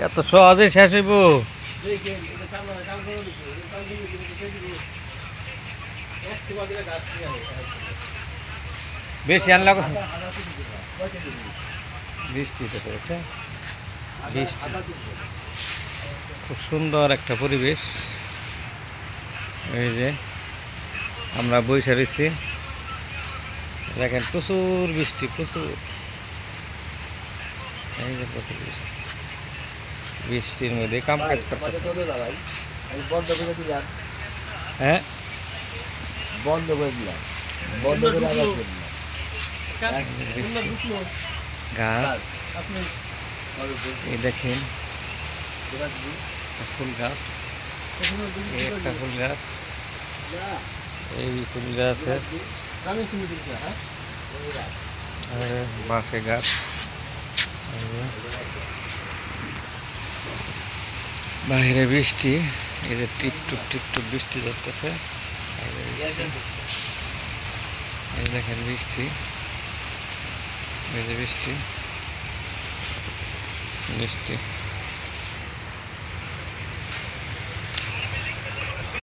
এত সহজে শেষ হইব? বেশি আনলা বৃষ্টিতে পড়েছে, বৃষ্টি। খুব সুন্দর একটা পরিবেশ। এই যে আমরা বইসা রয়েছি, দেখেন প্রচুর বৃষ্টি, প্রচুর। এই যে প্রচুর বৃষ্টি, বৃষ্টির মধ্যে কাম কাজ করতে। হ্যাঁ, বন্ধ করে দিলাম, বন্ধ করে আবার করলাম। গাছ, এই দেখেন ফুল গাছ, এই একটা ফুল গাছ, এই ফুল গাছের বাঁশে গাছ। বাইরে বৃষ্টি, এই যে টিপটুপ টিপটুপ বৃষ্টি ধরতেছে। এই দেখেন বৃষ্টি, এই যে বৃষ্টি, বৃষ্টি।